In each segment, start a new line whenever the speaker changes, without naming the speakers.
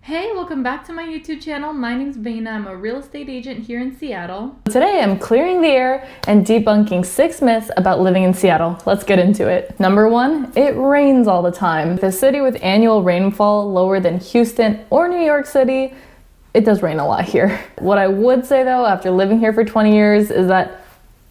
Hey, welcome back to my YouTube channel. My name's Vena. I'm a real estate agent here in Seattle.
Today I'm clearing the air and debunking 6 myths about living in Seattle. Let's get into it. Number 1, it rains all the time. The city with annual rainfall lower than Houston or New York City, it does rain a lot here. What I would say though, after living here for 20 years, is that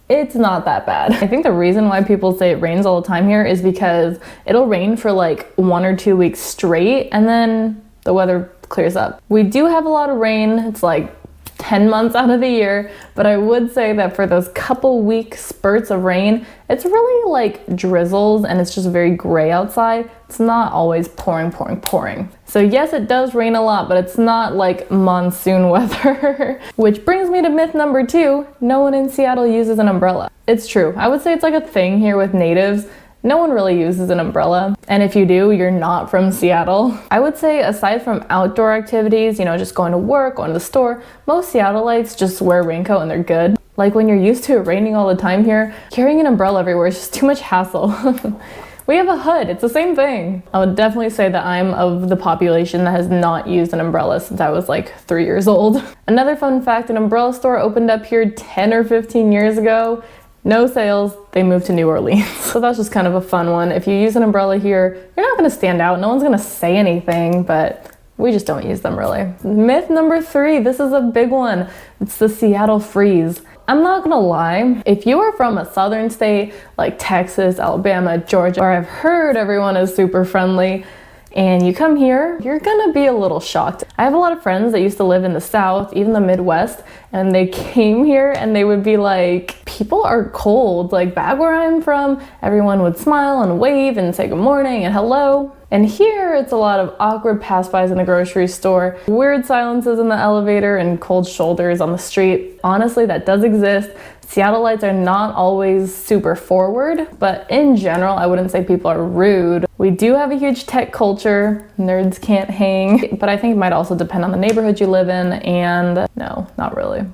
it's not that bad. I think the reason why people say it rains all the time here is because it'll rain for like 1 or 2 weeks straight and then the weather clears up. We do have a lot of rain. It's like 10 months out of the year, but I would say that for those couple week spurts of rain, it's really like drizzles and it's just very gray outside. It's not always pouring. So yes, it does rain a lot, but it's not like monsoon weather. Which brings me to myth number 2, no one in Seattle uses an umbrella. It's true. I would say it's like a thing here with natives. No one really uses an umbrella, and if you do, you're not from Seattle. I would say aside from outdoor activities, just going to work, going to the store, most Seattleites just wear a raincoat and they're good. Like when you're used to it raining all the time here, carrying an umbrella everywhere is just too much hassle. We have a hood, it's the same thing. I would definitely say that I'm of the population that has not used an umbrella since I was like 3 years old. Another fun fact, an umbrella store opened up here 10 or 15 years ago. No sales, they moved to New Orleans. So that's just kind of a fun one. If you use an umbrella here, you're not gonna stand out. No one's gonna say anything, but we just don't use them really. Myth number 3, this is a big one. It's the Seattle freeze. I'm not gonna lie, if you are from a southern state like Texas, Alabama, Georgia, where I've heard everyone is super friendly, and you come here, you're gonna be a little shocked. I have a lot of friends that used to live in the South, even the Midwest, and they came here and they would be like, people are cold. Like back where I'm from, everyone would smile and wave and say good morning and hello. And here it's a lot of awkward pass-bys in the grocery store, weird silences in the elevator, and cold shoulders on the street. Honestly, that does exist. Seattleites are not always super forward, but in general, I wouldn't say people are rude. We do have a huge tech culture. Nerds can't hang, but I think it might also depend on the neighborhood you live in, and no, not really.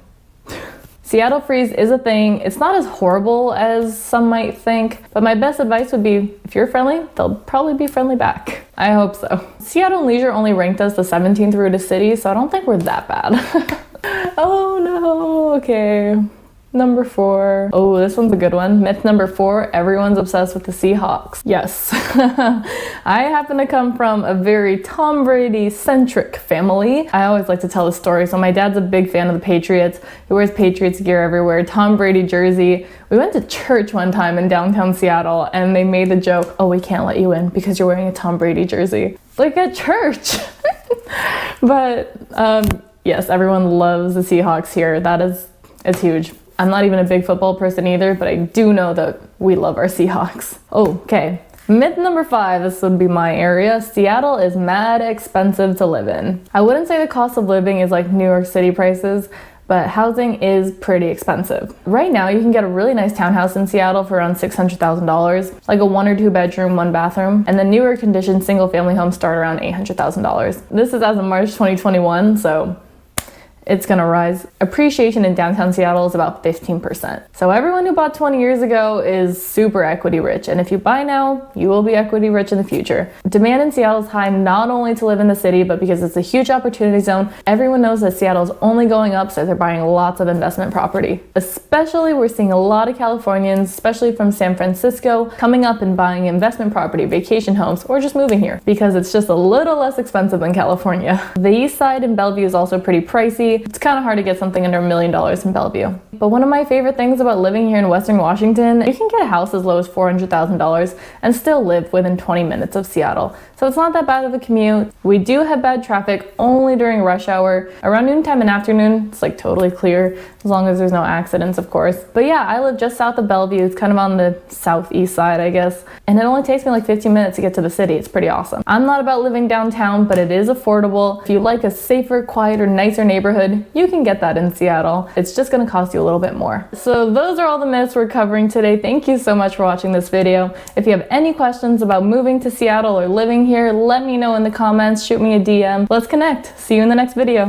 Seattle freeze is a thing. It's not as horrible as some might think, but my best advice would be, if you're friendly, they'll probably be friendly back. I hope so. Seattle and Leisure only ranked us the 17th rudest city, so I don't think we're that bad. Oh no, okay. Number 4. Oh, this one's a good one. Myth number 4, everyone's obsessed with the Seahawks. Yes. I happen to come from a very Tom Brady-centric family. I always like to tell the story. So my dad's a big fan of the Patriots. He wears Patriots gear everywhere, Tom Brady jersey. We went to church one time in downtown Seattle and they made the joke, oh, we can't let you in because you're wearing a Tom Brady jersey. Like at church. But yes, everyone loves the Seahawks here. It's huge. I'm not even a big football person either, but I do know that we love our Seahawks. Okay, myth number 5, this would be my area. Seattle is mad expensive to live in. I wouldn't say the cost of living is like New York City prices, but housing is pretty expensive. Right now, you can get a really nice townhouse in Seattle for around $600,000, like a 1 or 2 bedroom, 1 bathroom, and the newer conditioned single family homes start around $800,000. This is as of March 2021, so it's gonna rise. Appreciation in downtown Seattle is about 15%. So everyone who bought 20 years ago is super equity rich, and if you buy now, you will be equity rich in the future. Demand in Seattle is high not only to live in the city, but because it's a huge opportunity zone. Everyone knows that Seattle's only going up, so they're buying lots of investment property. Especially, we're seeing a lot of Californians, especially from San Francisco, coming up and buying investment property, vacation homes, or just moving here, because it's just a little less expensive than California. The east side in Bellevue is also pretty pricey. It's kind of hard to get something under $1 million in Bellevue. But one of my favorite things about living here in Western Washington, you can get a house as low as $400,000 and still live within 20 minutes of Seattle. So it's not that bad of a commute. We do have bad traffic only during rush hour. Around noontime and afternoon, it's like totally clear, as long as there's no accidents, of course. But yeah, I live just south of Bellevue. It's kind of on the southeast side, I guess. And it only takes me like 15 minutes to get to the city. It's pretty awesome. I'm not about living downtown, but it is affordable. If you like a safer, quieter, nicer neighborhood, you can get that in Seattle. It's just gonna cost you a little bit more. So those are all the myths we're covering today. Thank you so much for watching this video. If you have any questions about moving to Seattle or living here, let me know in the comments. Shoot me a DM. Let's connect. See you in the next video.